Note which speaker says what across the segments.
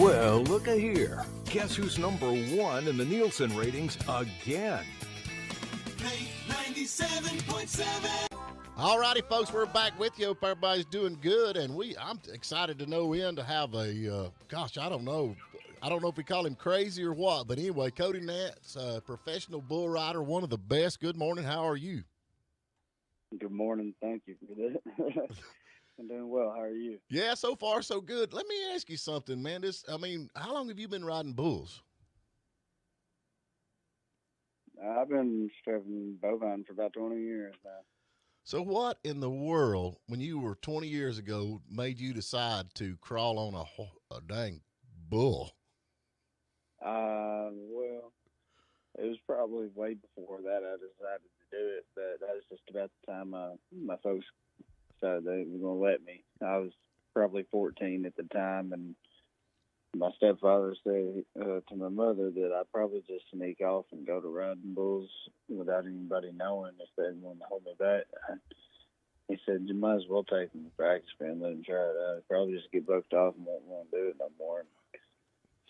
Speaker 1: Well, look here. Guess who's number one in the Nielsen ratings again?
Speaker 2: 97.7.
Speaker 3: All righty, folks, we're back with you. Hope everybody's doing good, and I'm excited to no end to have a, I don't know if we call him crazy or what, but anyway, Cody Nance, professional bull rider, one of the best. Good morning. How are you?
Speaker 4: Good morning. Thank you for that. I'm doing well. How are you?
Speaker 3: Yeah, so far so good. Let me ask you something, man. How long have you been riding bulls?
Speaker 4: I've been strapping bovine for about 20 years now.
Speaker 3: So what in the world, when you were 20 years ago, made you decide to crawl on a dang bull?
Speaker 4: Well, it was probably way before that I decided to do it, but that was just about the time my folks decided they were going to let me. I was probably 14 at the time, and my stepfather said to my mother that I'd probably just sneak off and go to riding bulls without anybody knowing if they didn't want to hold me back. He said, you might as well take them to practice, man, let them try it out. I'd probably just get bucked off and won't want to do it no more.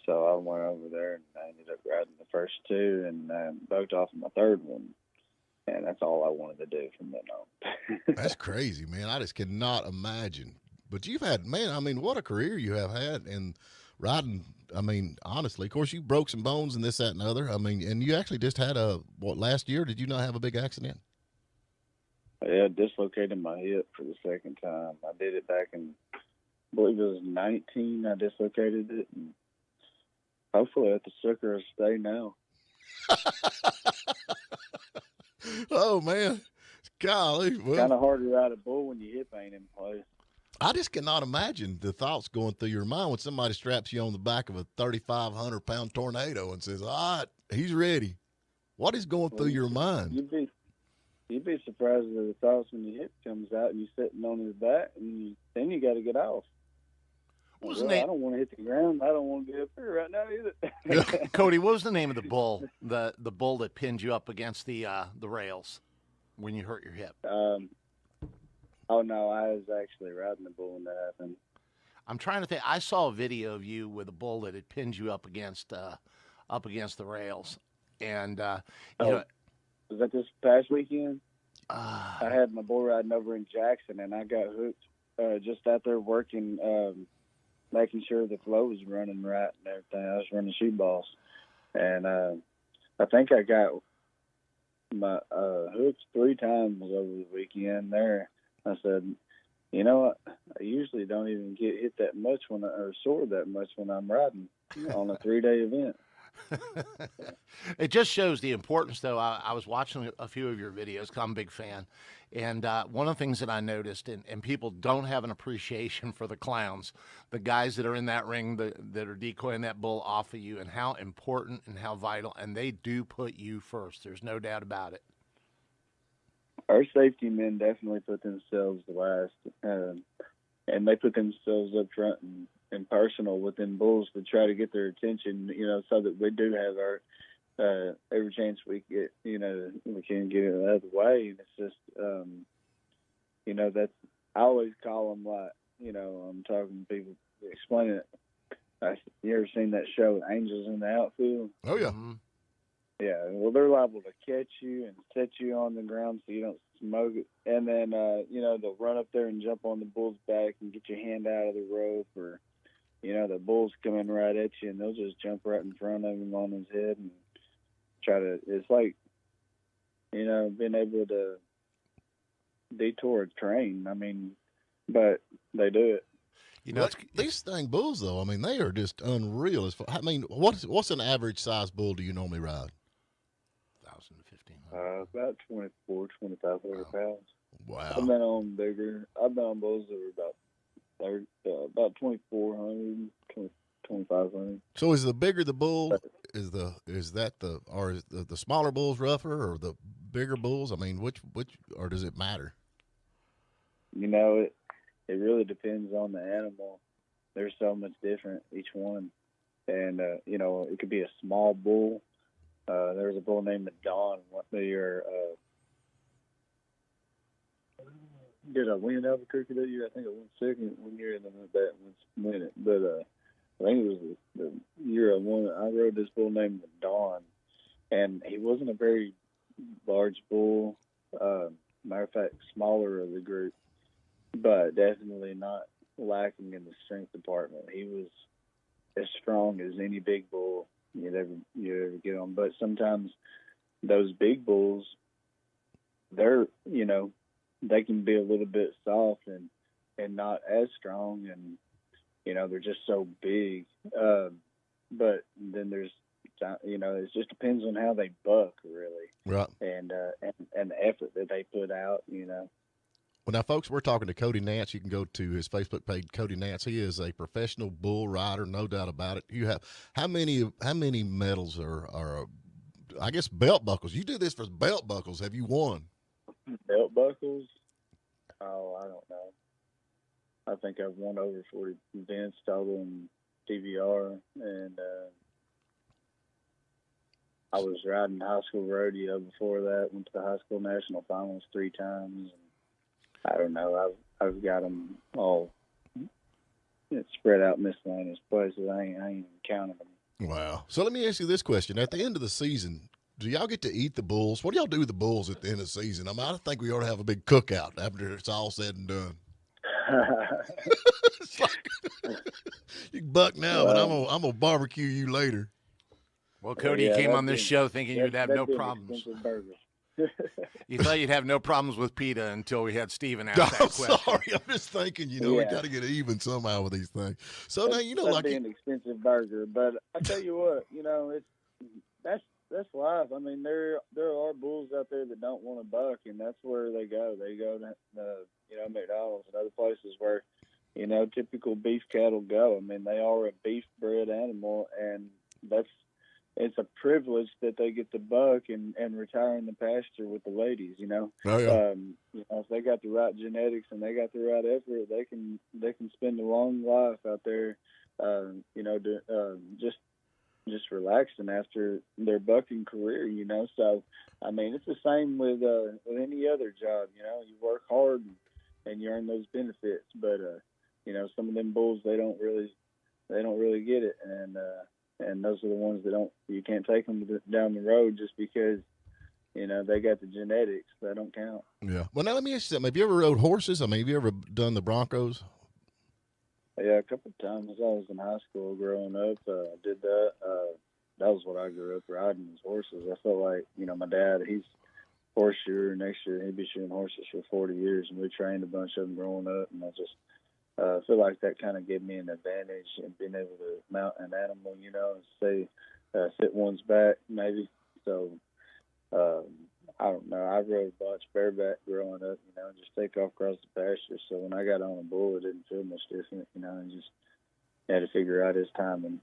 Speaker 4: So I went over there, and I ended up riding the first two and bucked off in my third one. And that's all I wanted to do from then on.
Speaker 3: That's crazy, man. I just cannot imagine. But you've had, man, what a career you have had in riding. Honestly, of course, you broke some bones and this, that, and the other. And you actually just had last year, did you not have a big accident?
Speaker 4: Yeah, I dislocated my hip for the second time. I did it back in, I believe it was 19. I dislocated it. And hopefully at the sucker will stay now.
Speaker 3: Oh, man. Golly.
Speaker 4: It's kind of hard to ride a bull when your hip ain't in place.
Speaker 3: I just cannot imagine the thoughts going through your mind when somebody straps you on the back of a 3,500-pound tornado and says, all right, he's ready. What is going through your mind?
Speaker 4: You'd be surprised at the thoughts when your hip comes out and you're sitting on his back, and then you got to get off. I don't want to hit the ground. I don't want to get up here right now either.
Speaker 5: Cody, what was the name of the bull? The bull that pinned you up against the rails when you hurt your hip?
Speaker 4: Oh no, I was actually riding the bull when that happened.
Speaker 5: I'm trying to think. I saw a video of you with a bull that had pinned you up against the rails, and
Speaker 4: was that this past weekend? I had my bull riding over in Jackson, and I got hooked just out there working. Making sure the flow was running right and everything. I was running shoot balls. And I think I got my hooks 3 times over the weekend there. I said, you know what? I usually don't even get hit that much or sore that much when I'm riding on a 3-day event.
Speaker 5: It just shows the importance, though. I was watching a few of your videos 'cause I'm a big fan. And one of the things that I noticed, and people don't have an appreciation for the clowns, the guys that are in that ring that are decoying that bull off of you, and how important and how vital, and they do put you first. There's no doubt about it.
Speaker 4: Our safety men definitely put themselves last, and they put themselves up front and personal with them bulls to try to get their attention, so that we do have our every chance we get, we can get it out of the way. And it's just, that's, I always call them like, I'm talking to people, explaining it. You ever seen that show, Angels in the Outfield?
Speaker 3: Oh, yeah.
Speaker 4: Mm-hmm. Yeah, well, they're liable to catch you and set you on the ground so you don't smoke it. And then, they'll run up there and jump on the bull's back and get your hand out of the rope, or, the bull's coming right at you, and they'll just jump right in front of him on his head and try to, it's like, being able to detour a train. But they do it.
Speaker 3: These thing bulls, though, they are just unreal. What's an average size bull do you normally ride?
Speaker 5: 1,000 to 1,500.
Speaker 4: About 2,500 pounds.
Speaker 3: Wow.
Speaker 4: I've been on bulls that were about 2,400, 2,500.
Speaker 3: So is the bigger the bull, is the smaller bulls rougher, or the bigger bulls? Which, or does it matter?
Speaker 4: It really depends on the animal. There's so much different each one, and it could be a small bull. There was a bull named Dawn. Did I win Albuquerque that year? I think I won second one year, and then that win it. But I think it was year, I rode this bull named Dawn, and he wasn't a very large bull. Matter of fact, smaller of the group, but definitely not lacking in the strength department. He was as strong as any big bull you'd ever get on. But sometimes those big bulls, they're, they can be a little bit soft and not as strong, and they're just so big. But then there's, it just depends on how they buck, really,
Speaker 3: right?
Speaker 4: And the effort that they put out.
Speaker 3: Well, now, folks, we're talking to Cody Nance. You can go to his Facebook page, Cody Nance. He is a professional bull rider, no doubt about it. You have how many medals are I guess belt buckles? You do this for belt buckles. Have you won?
Speaker 4: Belt buckles? Oh, I don't know. I think I've won over 40 events total in DVR, and I was riding high school rodeo before that. Went to the high school national finals 3 times. I don't know. I've got them all spread out in miscellaneous places. I ain't even counting them.
Speaker 3: Wow. So let me ask you this question: at the end of the season, do y'all get to eat the bulls? What do y'all do with the bulls at the end of the season? I think we ought to have a big cookout after it's all said and done. It's like, you can buck now, but I'm gonna barbecue you later.
Speaker 5: Well, Cody came on this show thinking you'd have no problems. You thought you'd have no problems with PETA until we had Steven ask that question.
Speaker 3: Sorry, I'm just thinking, we got to get even somehow with these things. So now,
Speaker 4: that'd be an expensive burger, but I tell you what, that's life. I mean, there are bulls out there that don't want to buck, and that's where they go. They go to McDonald's and other places where typical beef cattle go. I mean, they are a beef bred animal, and it's a privilege that they get to buck and retire in the pasture with the ladies,
Speaker 3: Oh, yeah.
Speaker 4: If they got the right genetics and they got the right effort, they can spend a long life out there, just relaxing after their bucking career, So, I mean, it's the same with any other job, You work hard and you earn those benefits, but some of them bulls they don't really get it, and those are the ones that you can't take them down the road just because, they got the genetics. That don't count.
Speaker 3: Yeah. Well, now let me ask you something. Have you ever rode horses? I mean, have you ever done the Broncos?
Speaker 4: Yeah, a couple of times. I was in high school growing up. I did that. That was what I grew up riding, was horses. I felt like, my dad, he's horse shoer. Next year, he'd be shooting horses for 40 years, and we trained a bunch of them growing up, and I just feel like that kind of gave me an advantage in being able to mount an animal, and say, sit one's back, maybe. So, I don't know. I rode a bunch bareback growing up, just take off across the pasture. So when I got on a bull, it didn't feel much different, and just had to figure out his timing.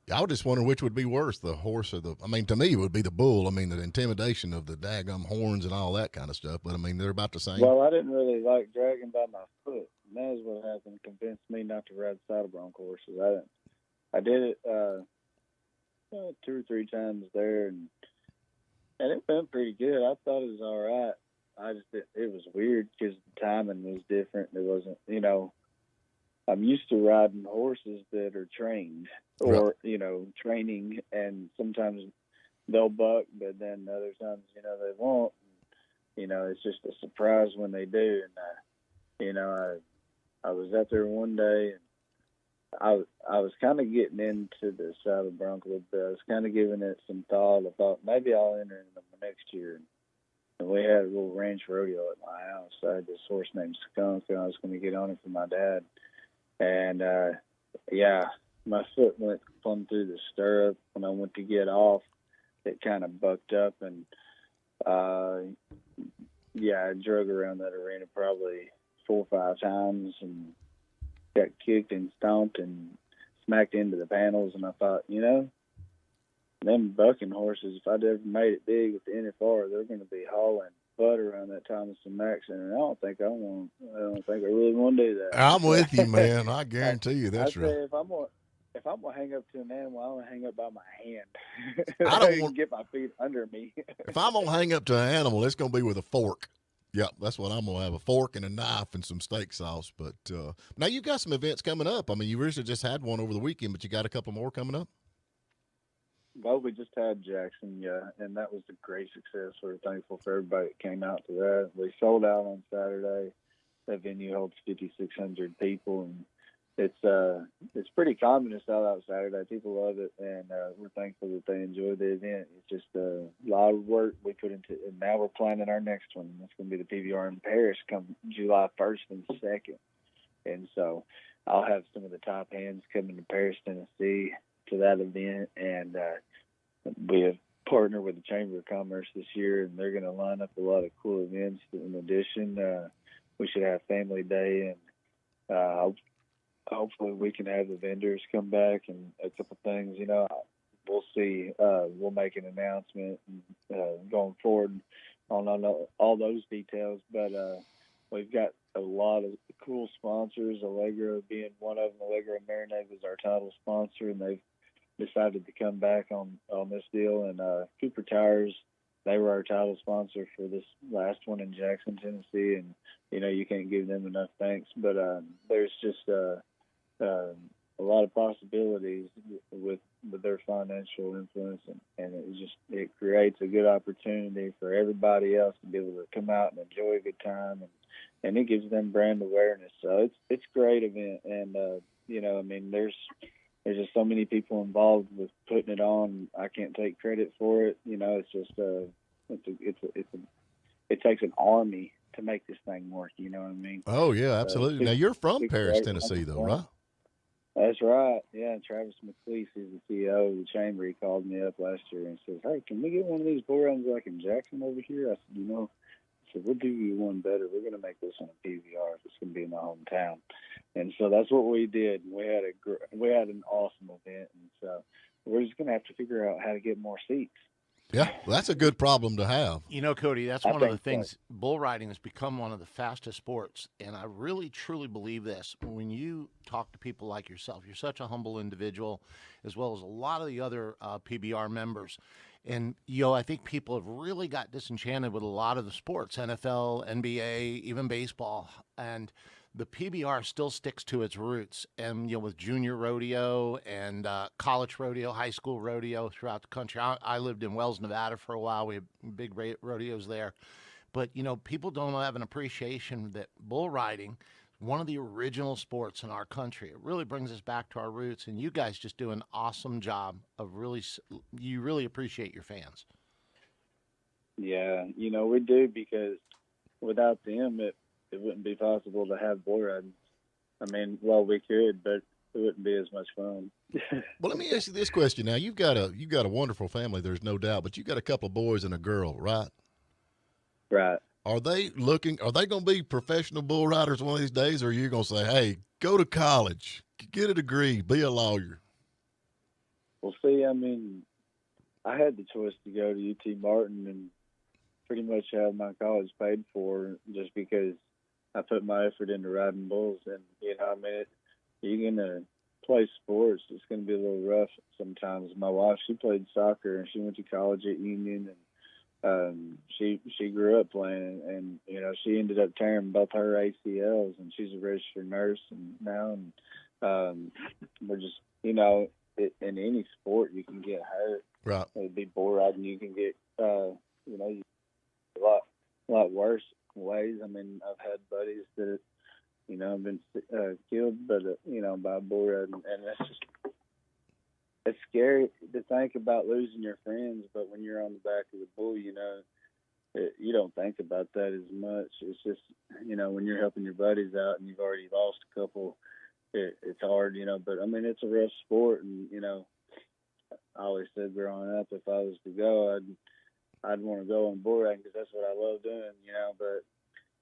Speaker 3: I was just wondering which would be worse, the horse or to me, it would be the bull. I mean, the intimidation of the daggum horns and all that kind of stuff. But, I mean, they're about the same.
Speaker 4: Well, I didn't really like dragging by my foot. And that is what happened. Convinced me not to ride saddle bronc horses. I did it 2 or 3 times there, and it went pretty good. I thought it was all right. It was weird because the timing was different. It wasn't, I'm used to riding horses that are trained or, training, and sometimes they'll buck, but then other times, they won't. And, it's just a surprise when they do. And, I was out there one day, and I was kind of getting into the saddle bronc a little bit. I was kind of giving it some thought. I thought maybe I'll enter in them next year. And we had a little ranch rodeo at my house. I had this horse named Skunk, and I was going to get on it for my dad. And, my foot went plumb through the stirrup. When I went to get off, it kind of bucked up. And, I drug around that arena probably 4 or 5 times and got kicked and stomped and smacked into the panels. And I thought, them bucking horses, if I'd ever made it big with the NFR, they're going to be hauling butt around that Thomas and Max, and I don't think I really want to do that.
Speaker 3: I'm with you, man. I guarantee you that's right.
Speaker 4: If I'm gonna hang up to an animal, I want to hang up by my hand.
Speaker 3: I don't want
Speaker 4: to get my feet under me.
Speaker 3: If I'm gonna hang up to an animal, it's gonna be with a fork. Yep, that's what I'm gonna have: a fork and a knife and some steak sauce. But now you got some events coming up. I mean, you recently just had one over the weekend, but you got a couple more coming up.
Speaker 4: Well, we just had Jackson, yeah, and that was a great success. We're thankful for everybody that came out to that. We sold out on Saturday. That venue holds 5,600 people, and it's pretty common to sell out Saturday. People love it, and we're thankful that they enjoy the event. It's just a lot of work we put into it, and now we're planning our next one. That's going to be the PBR in Paris come July 1st and 2nd. And so I'll have some of the top hands coming to Paris, Tennessee to that event, and we have partnered with the Chamber of Commerce this year, and they're going to line up a lot of cool events. In addition, we should have Family Day, and hopefully we can have the vendors come back and a couple things. We'll see. We'll make an announcement going forward on all those details, but we've got a lot of cool sponsors, Allegro being one of them. Allegro Marinade was our title sponsor, and they've decided to come back on this deal. And Cooper Tires, they were our title sponsor for this last one in Jackson, Tennessee. And, you can't give them enough thanks. But there's just a lot of possibilities with their financial influence. And it creates a good opportunity for everybody else to be able to come out and enjoy a good time. And it gives them brand awareness. So it's a great event. And, there's just so many people involved with putting it on. I can't take credit for it. It's just it takes an army to make this thing work. You know what I mean?
Speaker 3: Oh yeah, absolutely. Now you're from Paris,
Speaker 4: great.
Speaker 3: Tennessee, though, right?
Speaker 4: That's right. Yeah, Travis McLeese, who's the CEO of the Chamber, he called me up last year and says, "Hey, can we get one of these bull runs like in Jackson over here?" I said, "We'll do you one better. We're going to make this on a PVR. It's going to be in my hometown." And so that's what we did. We had an awesome event, and so we're just going to have to figure out how to get more seats.
Speaker 3: Yeah, well, that's a good problem to have.
Speaker 5: Cody, that's one of the things. Bull riding has become one of the fastest sports, and I really, truly believe this. When you talk to people like yourself, you're such a humble individual, as well as a lot of the other PBR members. And, I think people have really got disenchanted with a lot of the sports, NFL, NBA, even baseball. And the PBR still sticks to its roots. And, with junior rodeo and college rodeo, high school rodeo throughout the country. I lived in Wells, Nevada for a while. We had big rodeos there. But, people don't have an appreciation that bull riding, one of the original sports in our country. It really brings us back to our roots, and you guys just do an awesome job of you really appreciate your fans.
Speaker 4: Yeah, we do, because without them, it wouldn't be possible to have bull riding. We could, but it wouldn't be as much fun.
Speaker 3: Well, let me ask you this question. Now, you've got a wonderful family, there's no doubt, but you've got a couple of boys and a girl, right?
Speaker 4: Right.
Speaker 3: Are they going to be professional bull riders one of these days, or are you going to say, hey, go to college, get a degree, be a lawyer?
Speaker 4: Well, see, I had the choice to go to UT Martin and pretty much have my college paid for, just because I put my effort into riding bulls. And, you're going to play sports. It's going to be a little rough sometimes. My wife, she played soccer, and she went to college at Union, and she grew up playing, and she ended up tearing both her ACLs, and she's a registered nurse now, and we're just in any sport you can get hurt.
Speaker 3: Right.
Speaker 4: It'd be bull riding, you can get a lot worse ways. I've had buddies that have been killed, but by bull riding, and that's just. It's scary to think about losing your friends, but when you're on the back of the bull, you don't think about that as much. It's just, when you're helping your buddies out and you've already lost a couple, it's hard, but it's a rough sport. And, I always said growing up, if I was to go, I'd want to go on bull riding, because that's what I love doing, but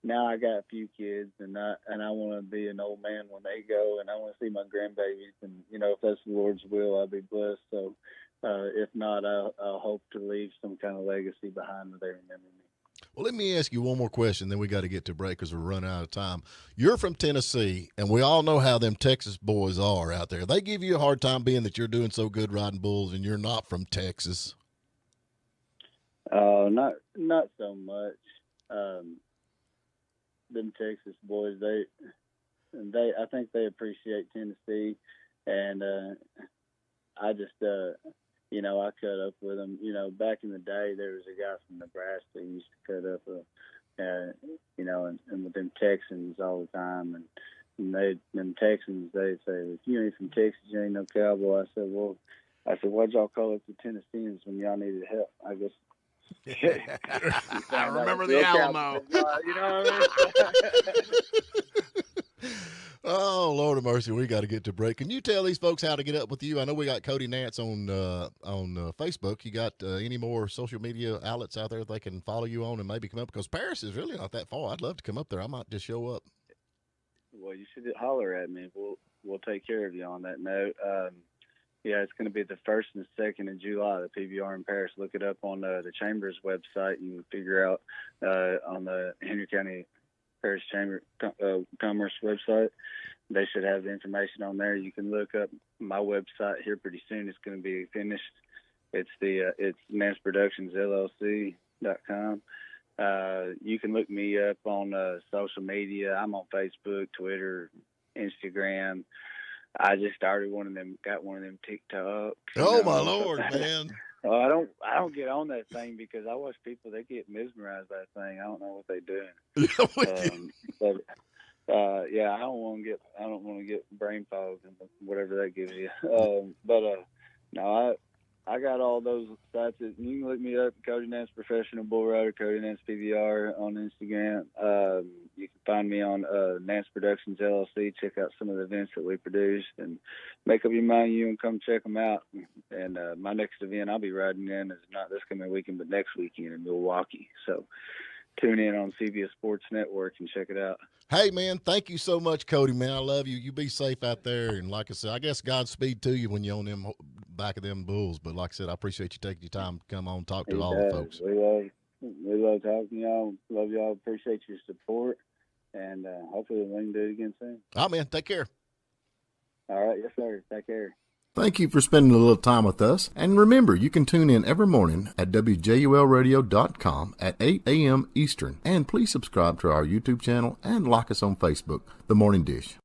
Speaker 4: now I got a few kids, and I want to be an old man when they go, and I want to see my grandbabies, and if that's the Lord's will, I'll be blessed. So if not, I'll hope to leave some kind of legacy behind that they remember me.
Speaker 3: Well, let me ask you one more question, then we got to get to break because we're running out of time. You're from Tennessee, and we all know how them Texas boys are out there. They give you a hard time being that you're doing so good riding bulls, and you're not from Texas.
Speaker 4: Not so much. Them Texas boys, I think they appreciate Tennessee, and I just I cut up with them. Back in the day, there was a guy from Nebraska who used to cut up, and with them Texans all the time. And them Texans, they say, if you ain't from Texas, you ain't no cowboy. I said, why'd y'all call up the Tennesseans when y'all needed help? I guess.
Speaker 5: I remember the Alamo.
Speaker 4: You know what I mean?
Speaker 3: Oh, Lord of mercy, we got to get to break. Can you tell these folks how to get up with you? I know we got Cody Nance on Facebook. You got any more social media outlets out there that they can follow you on and maybe come up? Because Paris is really not that far. I'd love to come up there. I might just show up.
Speaker 4: Well, you should holler at me. We'll take care of you on that note. Yeah, it's going to be the 1st and 2nd of July, the PBR in Paris. Look it up on the Chamber's website. You can figure out on the Henry County Parish Chamber Commerce website. They should have the information on there. You can look up my website here pretty soon. It's going to be finished. It's Nance Productions LLC.com. You can look me up on social media. I'm on Facebook, Twitter, Instagram. I just started got one of them TikToks.
Speaker 3: Oh, my Lord, man.
Speaker 4: Well, I don't get on that thing because I watch people, they get mesmerized by that thing. I don't know what they're doing. Yeah, I don't want to get brain fog and whatever that gives you. No, I got all those sites. You can look me up, Cody Nance Professional Bull Rider, Cody Nance PBR on Instagram. You can find me on Nance Productions LLC. Check out some of the events that we produce and make up your mind you and come check them out. And my next event I'll be riding in is not this coming weekend, but next weekend in Milwaukee. So tune in on CBS Sports Network and check it out.
Speaker 3: Hey, man, thank you so much, Cody, man. I love you. You be safe out there. And like I said, I guess Godspeed to you when you're on them back of them bulls. But like I said, I appreciate you taking your time to come on and talk to all the folks.
Speaker 4: We love talking to y'all. Love y'all. Appreciate your support. And hopefully we can do it again soon.
Speaker 3: All right, man. Take care.
Speaker 4: All right. Yes, sir. Take care.
Speaker 2: Thank you for spending a little time with us. And remember, you can tune in every morning at WJULradio.com at 8 a.m. Eastern. And please subscribe to our YouTube channel and like us on Facebook, The Morning Dish.